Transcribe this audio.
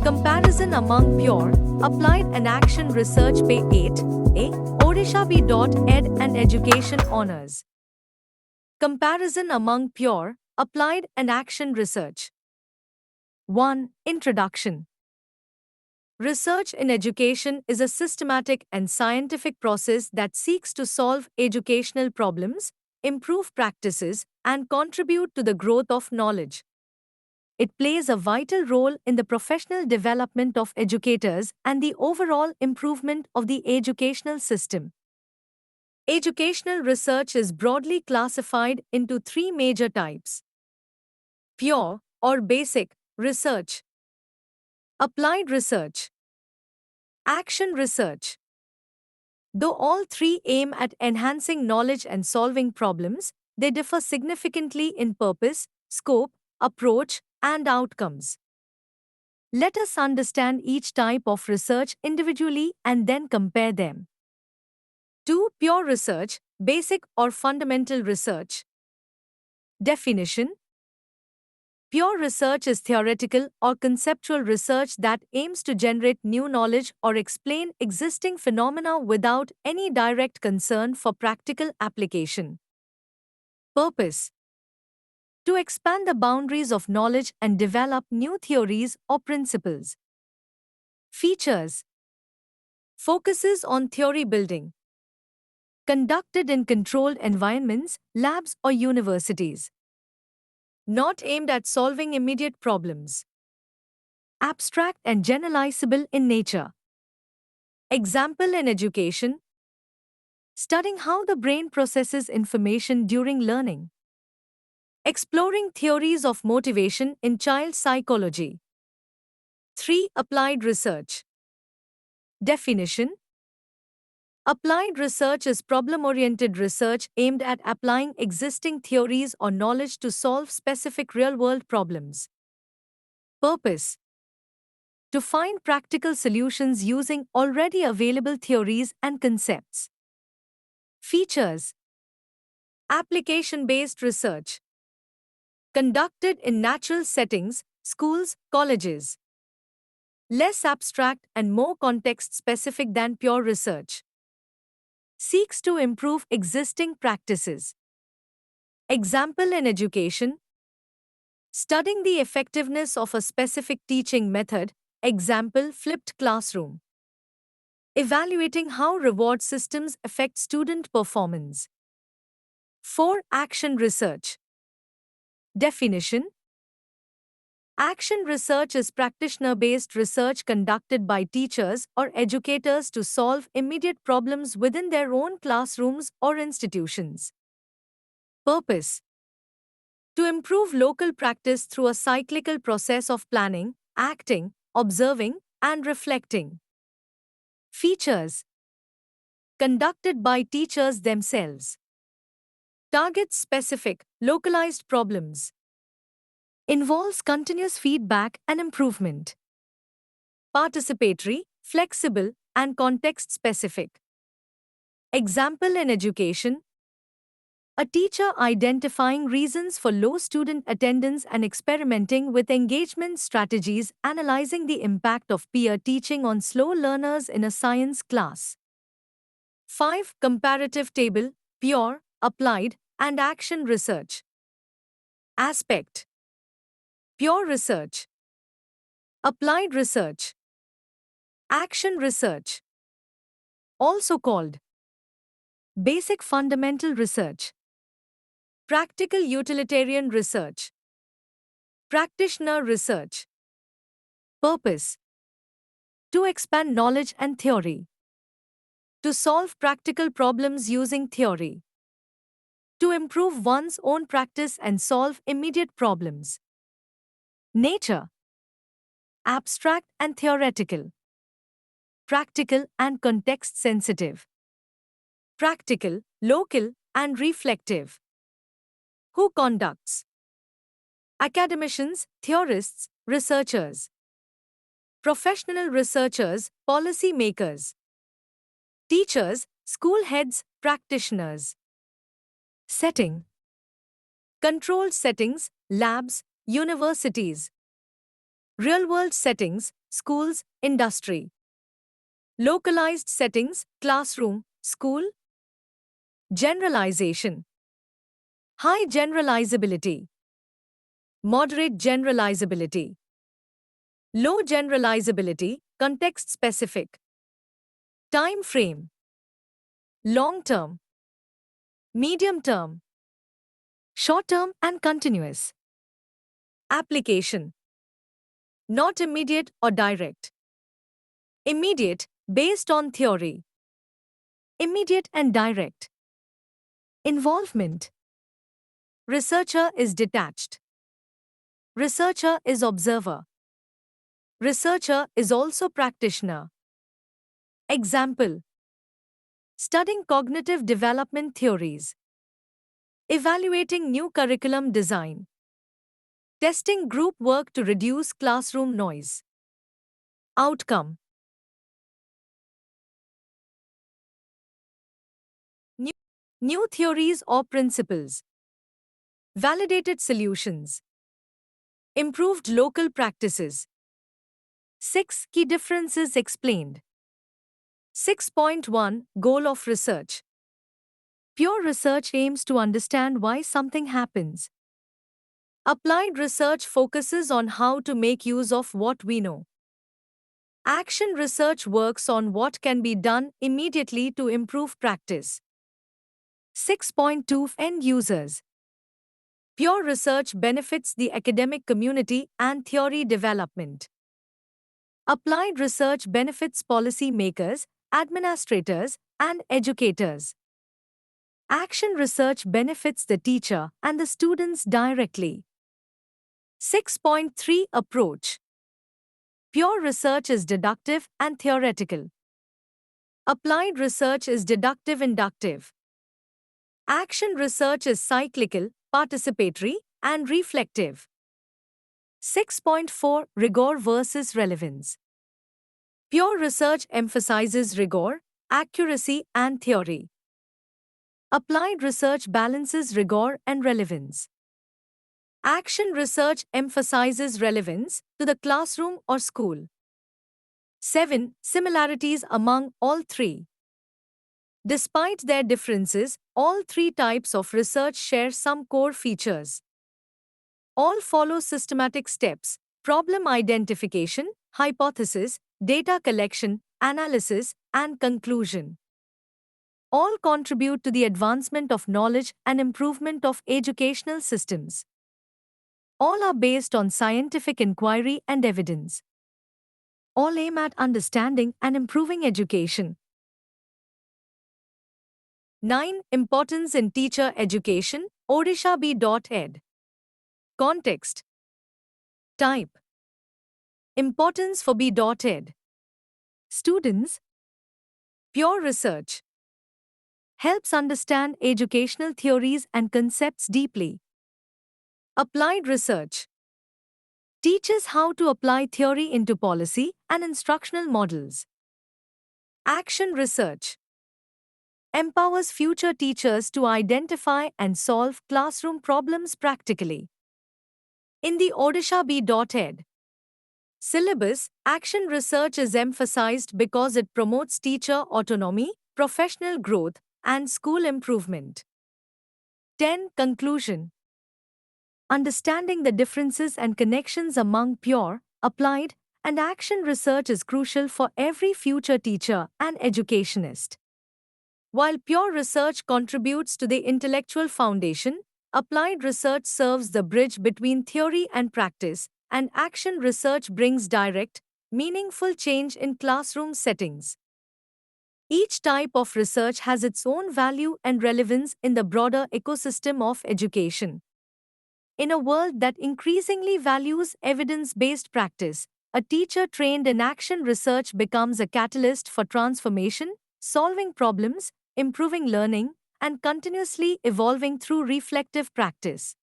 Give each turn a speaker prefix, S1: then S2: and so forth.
S1: Comparison among pure, applied and action research Pay 8a, Odisha.ed and Education Honours. Comparison among pure, applied and action research. 1. Introduction. Research in education is a systematic and scientific process that seeks to solve educational problems, improve practices, and contribute to the growth of knowledge. It plays a vital role in the professional development of educators and the overall improvement of the educational system. Educational research is broadly classified into three major types: pure or basic research, applied research, action research. Though all three aim at enhancing knowledge and solving problems, they differ significantly in purpose, scope, approach, and outcomes. Let us understand each type of research individually and then compare them. 2. Pure research, basic or fundamental research. Definition. Pure research is theoretical or conceptual research that aims to generate new knowledge or explain existing phenomena without any direct concern for practical application. Purpose. To expand the boundaries of knowledge and develop new theories or principles. Features. Focuses on theory building. Conducted in controlled environments, labs, or universities. Not aimed at solving immediate problems. Abstract and generalizable in nature. Example in education. Studying how the brain processes information during learning. Exploring theories of motivation in child psychology. 3. Applied research. Definition. Applied research is problem-oriented research aimed at applying existing theories or knowledge to solve specific real-world problems. Purpose. To find practical solutions using already available theories and concepts. Features. Application-based research. Conducted in natural settings, schools, colleges. Less abstract and more context-specific than pure research. Seeks to improve existing practices. Example in education. Studying the effectiveness of a specific teaching method, example flipped classroom. Evaluating how reward systems affect student performance. 4. Action research. Definition. Action research is practitioner-based research conducted by teachers or educators to solve immediate problems within their own classrooms or institutions. Purpose. To improve local practice through a cyclical process of planning, acting, observing, and reflecting. Features. Conducted by teachers themselves. Targets specific, localized problems. Involves continuous feedback and improvement. Participatory, flexible, and context-specific. Example in education. A teacher identifying reasons for low student attendance and experimenting with engagement strategies, analyzing the impact of peer teaching on slow learners in a science class. 5. Comparative table, pure, applied, and action research. Aspect. Pure research. Applied research. Action research. Also called basic fundamental research. Practical utilitarian research. Practitioner research. Purpose. To expand knowledge and theory. To solve practical problems using theory. To improve one's own practice and solve immediate problems. Nature. Abstract and theoretical. Practical and context-sensitive. Practical, local, and reflective. Who conducts? Academicians, theorists, researchers. Professional researchers, policy makers. Teachers, school heads, practitioners. Setting. Controlled settings, labs, universities. Real-world settings, schools, industry. Localized settings, classroom, school. Generalization. High generalizability. Moderate generalizability. Low generalizability, context specific. Time frame. Long term. Medium term. Short term and continuous. Application. Not immediate or direct. Immediate, based on theory. Immediate and direct. Involvement. Researcher is detached. Researcher is observer. Researcher is also practitioner. Example. Studying cognitive development theories. Evaluating new curriculum design. Testing group work to reduce classroom noise. Outcome. New theories or principles. Validated solutions. Improved local practices. 6 key differences explained. 6.1 Goal of research. Pure research aims to understand why something happens. Applied research focuses on how to make use of what we know. Action research works on what can be done immediately to improve practice. 6.2 End users. Pure research benefits the academic community and theory development. Applied research benefits policy makers, administrators, and educators. Action research benefits the teacher and the students directly. 6.3 Approach. Pure research is deductive and theoretical. Applied research is deductive-inductive. Action research is cyclical, participatory, and reflective. 6.4 Rigor versus relevance. Pure research emphasizes rigor, accuracy, and theory. Applied research balances rigor and relevance. Action research emphasizes relevance to the classroom or school. 7 Similarities among all three. Despite their differences, all three types of research share some core features. All follow systematic steps: problem identification, hypothesis, data collection, analysis, and conclusion. All contribute to the advancement of knowledge and improvement of educational systems. All are based on scientific inquiry and evidence. All aim at understanding and improving education. 9 Importance in teacher education, Odisha-B.Ed. Context. Type. Importance for B.Ed. Students. Pure research. Helps understand educational theories and concepts deeply. Applied research. Teaches how to apply theory into policy and instructional models. Action research. Empowers future teachers to identify and solve classroom problems practically. In the Odisha-B.Ed syllabus, action research is emphasized because it promotes teacher autonomy, professional growth, and school improvement. 10 Conclusion. Understanding the differences and connections among pure, applied, and action research is crucial for every future teacher and educationist. While pure research contributes to the intellectual foundation, applied research serves the bridge between theory and practice, and action research brings direct, meaningful change in classroom settings. Each type of research has its own value and relevance in the broader ecosystem of education. In a world that increasingly values evidence-based practice, a teacher trained in action research becomes a catalyst for transformation, solving problems, improving learning, and continuously evolving through reflective practice.